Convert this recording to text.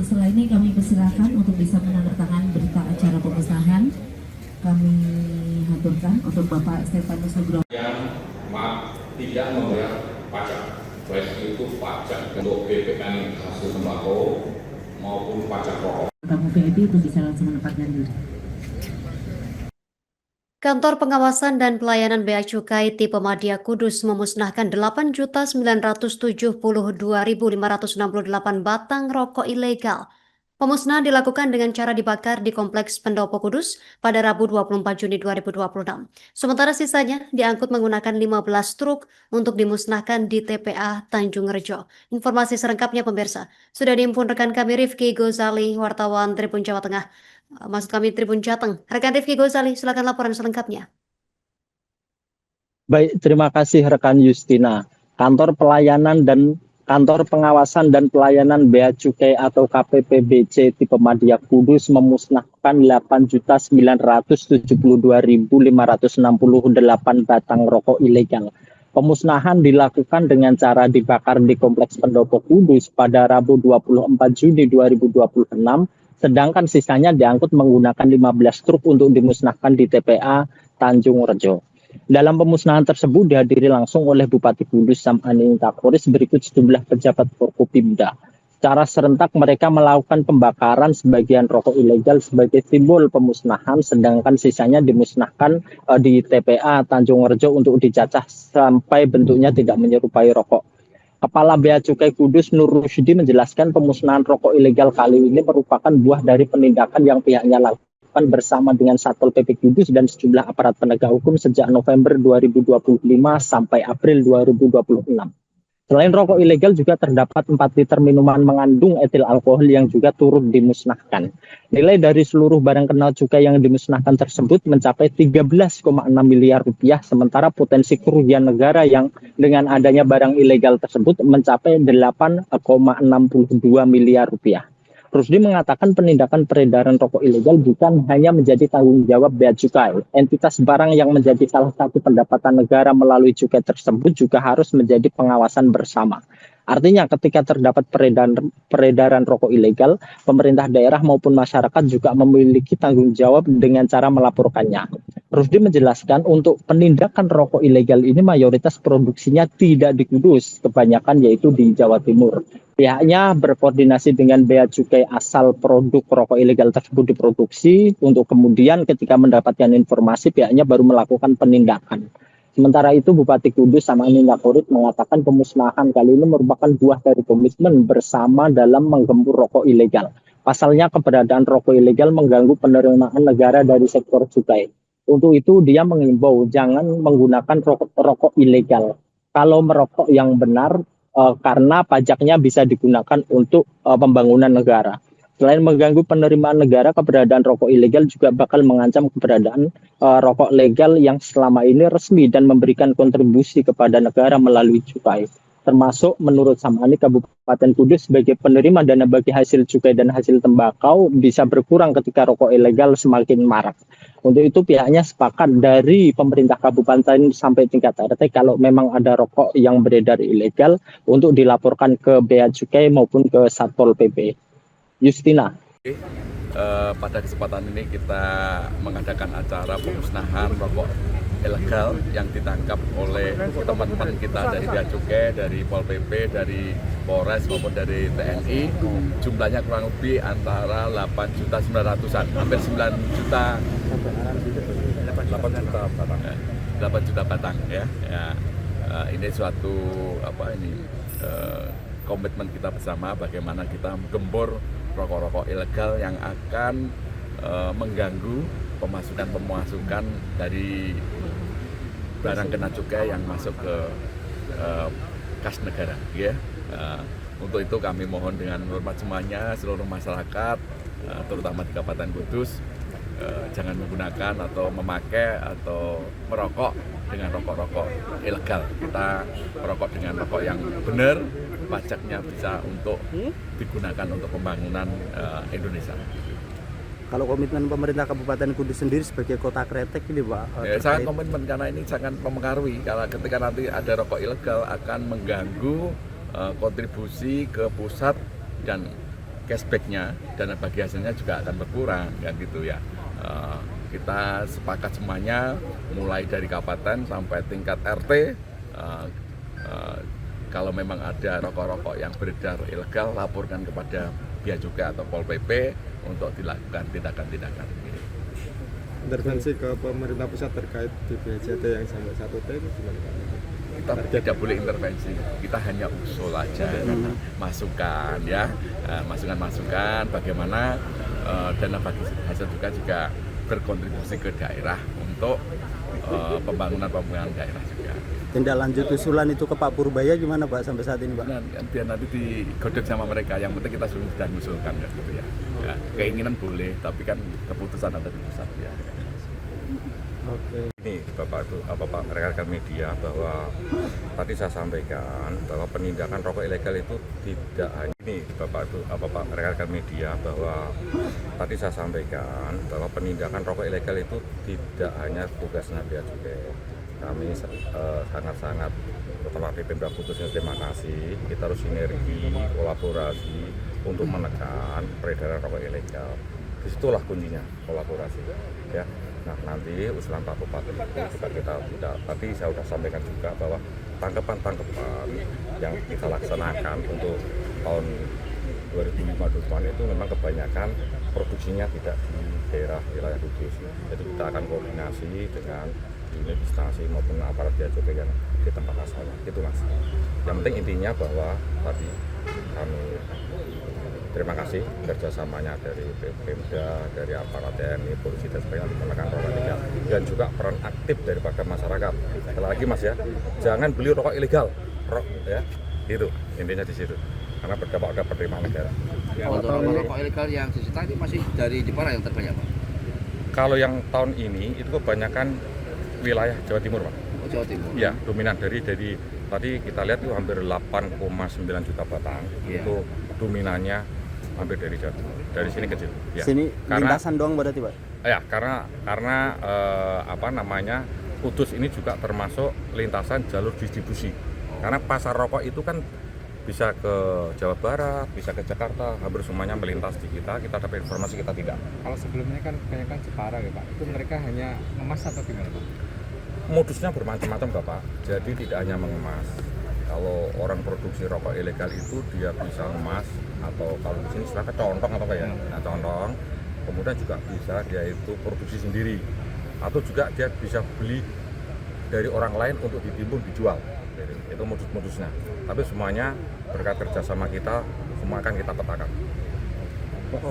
setelah ini kami persilakan untuk bisa menandatangani berita acara pemusnahan. Kami haturkan untuk Bapak Stefanus Nugroho yang tidak membayar pajak, baik itu pajak untuk BPN hasil sembako maupun pajak rokok. Kamu PIB itu bisa langsung menempatkan diri. Kantor Pengawasan dan Pelayanan Bea Cukai tipe Madya Kudus memusnahkan 8.972.568 batang rokok ilegal. Pemusnahan dilakukan dengan cara dibakar di Kompleks Pendopo Kudus pada Rabu 24 Juni 2026. Sementara sisanya diangkut menggunakan 15 truk untuk dimusnahkan di TPA Tanjung Rejo. Informasi selengkapnya pemirsa sudah diimpun rekan kami Rifki Gozali, wartawan Tribun Jawa Tengah. Maksud kami Tribun Jateng. Rekan Rifki Gozali, silakan laporan selengkapnya. Baik, terima kasih rekan Justina. Kantor Pengawasan dan Pelayanan Bea Cukai atau KPPBC tipe Madya Kudus memusnahkan 8.972.568 batang rokok ilegal. Pemusnahan dilakukan dengan cara dibakar di Kompleks Pendopo Kudus pada Rabu 24 Juni 2026, sedangkan sisanya diangkut menggunakan 15 truk untuk dimusnahkan di TPA Tanjung Rejo. Dalam pemusnahan tersebut dihadiri langsung oleh Bupati Kudus Sam Aning Kapolres berikut sejumlah pejabat Forkopimda. Secara serentak mereka melakukan pembakaran sebagian rokok ilegal sebagai simbol pemusnahan, sedangkan sisanya dimusnahkan di TPA Tanjung Rejo untuk dicacah sampai bentuknya tidak menyerupai rokok. Kepala Bea Cukai Kudus Nur Rusdi menjelaskan pemusnahan rokok ilegal kali ini merupakan buah dari penindakan yang pihaknya lakukan bersama dengan Satpol PP Kudus dan sejumlah aparat penegak hukum sejak November 2025 sampai April 2026. Selain rokok ilegal juga terdapat 4 liter minuman mengandung etil alkohol yang juga turut dimusnahkan. Nilai dari seluruh barang kena cukai yang dimusnahkan tersebut mencapai 13,6 miliar rupiah, sementara potensi kerugian negara yang dengan adanya barang ilegal tersebut mencapai 8,62 miliar rupiah. Rusdi mengatakan penindakan peredaran rokok ilegal bukan hanya menjadi tanggung jawab Bea Cukai. Entitas barang yang menjadi salah satu pendapatan negara melalui cukai tersebut juga harus menjadi pengawasan bersama. Artinya ketika terdapat peredaran rokok ilegal, pemerintah daerah maupun masyarakat juga memiliki tanggung jawab dengan cara melaporkannya. Rusdi menjelaskan untuk penindakan rokok ilegal ini mayoritas produksinya tidak di Kudus, kebanyakan yaitu di Jawa Timur. Pihaknya berkoordinasi dengan Bea Cukai asal produk rokok ilegal tersebut diproduksi, untuk kemudian ketika mendapatkan informasi pihaknya baru melakukan penindakan. Sementara itu Bupati Kudus Sam Aning Kapolres mengatakan pemusnahan kali ini merupakan buah dari komitmen bersama dalam menggempur rokok ilegal. Pasalnya keberadaan rokok ilegal mengganggu penerimaan negara dari sektor cukai. Untuk itu dia mengimbau jangan menggunakan rokok ilegal. Kalau merokok yang benar, karena pajaknya bisa digunakan untuk pembangunan negara. Selain mengganggu penerimaan negara, keberadaan rokok ilegal juga bakal mengancam keberadaan rokok legal yang selama ini resmi dan memberikan kontribusi kepada negara melalui cukai. Termasuk menurut Sam Aning, Kabupaten Kudus sebagai penerima dana bagi hasil cukai dan hasil tembakau bisa berkurang ketika rokok ilegal semakin marak. Untuk itu pihaknya sepakat dari pemerintah kabupaten sampai tingkat RT kalau memang ada rokok yang beredar ilegal untuk dilaporkan ke Bea Cukai maupun ke Satpol PP. Justina. Pada kesempatan ini kita mengadakan acara pemusnahan rokok ilegal yang ditangkap oleh teman-teman kita dari Bea Cukai, dari Pol PP, dari Polres maupun dari TNI. Jumlahnya kurang lebih antara 8.900-an, hampir 8 juta batang ya. Ini suatu komitmen kita bersama bagaimana kita menggempur rokok-rokok ilegal yang akan mengganggu pemasukan dari barang kena cukai yang masuk ke kas negara ya. Untuk itu kami mohon dengan hormat semuanya, seluruh masyarakat terutama di Kabupaten Kudus jangan menggunakan atau memakai atau merokok dengan rokok-rokok ilegal. Kita merokok dengan rokok yang benar, pajaknya bisa untuk digunakan untuk pembangunan Indonesia. Kalau komitmen pemerintah Kabupaten Kudus sendiri sebagai kota kretek ini Pak? Ya, sangat komitmen karena ini sangat mempengaruhi. Kalau ketika nanti ada rokok ilegal akan mengganggu kontribusi ke pusat dan cashbacknya, dana bagi hasilnya juga akan berkurang, kan gitu ya. Kita sepakat semuanya, mulai dari kabupaten sampai tingkat RT. Kalau memang ada rokok-rokok yang beredar ilegal, laporkan kepada Bea Cukai atau Pol PP untuk dilakukan tindakan-tindakan. Intervensi ke pemerintah pusat terkait BPJT yang sampai 1T itu gimana Pak? Kita tidak boleh intervensi, kita hanya usul aja, masukan ya, masukan-masukan bagaimana dana bagi hasil juga berkontribusi ke daerah untuk pembangunan daerah juga. Tindak lanjut usulan itu ke Pak Purbaya gimana Pak sampai saat ini Pak? Biar nanti digodok sama mereka, yang penting kita sudah mengusulkan kan gitu ya. Keinginan boleh, tapi kan keputusan ada di pusat ya. Oke. Ini Bapak rekan media bahwa tadi saya sampaikan bahwa penindakan rokok ilegal itu tidak hanya Bapak rekan media bahwa tadi saya sampaikan bahwa penindakan rokok ilegal itu tidak hanya tugasnya Bea Cukai. Kami sangat-sangat terutama di Pemda Kudus terima kasih. Kita harus sinergi, kolaborasi untuk menekan peredaran rokok ilegal. Disitulah kuncinya, kolaborasi ya. Nah, nanti usulan Pak Bupati itu juga kita tidak, tadi saya sudah sampaikan juga bahwa tangkapan yang kita laksanakan untuk tahun 2005 itu memang kebanyakan produksinya tidak di daerah wilayah Kudus. Jadi kita akan koordinasi dengan unit instansi maupun aparat Bea Cukai yang di tempat asalnya. Itu Mas. Yang penting intinya bahwa tadi kami terima kasih kerjasamanya dari Pemda, dari aparat TNI, polisi dan sebagainya untuk menekan rokok ilegal dan juga peran aktif daripada masyarakat. Sekali lagi Mas ya, jangan beli rokok ilegal, ya, itu intinya di situ. Karena berdampak pada penerimaan negara. Untuk rokok ilegal yang disita ini masih dari Jepara yang terbanyak Pak? Kalau yang tahun ini itu kebanyakan wilayah Jawa Timur Pak. Oh, Jawa Timur. Ya, dominan dari tadi kita lihat itu hampir 8,9 juta batang. Yeah. Itu dominannya hampir dari Jawa Timur. Dari sini kecil. Ya. Sini Karena lintasan doang berarti Pak? ya karena Kudus ini juga termasuk lintasan jalur distribusi. Karena pasar rokok itu kan bisa ke Jawa Barat, bisa ke Jakarta, hampir semuanya melintas di kita dapat informasi kita tidak. Kalau sebelumnya kan kebanyakan Jepara ya Pak, itu mereka hanya ngemas atau gimana Pak? Modusnya bermacam-macam Bapak, jadi tidak hanya mengemas. Kalau orang produksi rokok ilegal itu dia bisa ngemas, atau kalau di sini istilahnya contong atau apa ya, nah contong. Kemudian juga bisa dia itu produksi sendiri, atau juga dia bisa beli dari orang lain untuk ditimbun dijual. Itu modus-modusnya. Tapi semuanya berkat kerjasama kita, semua akan kita petakan.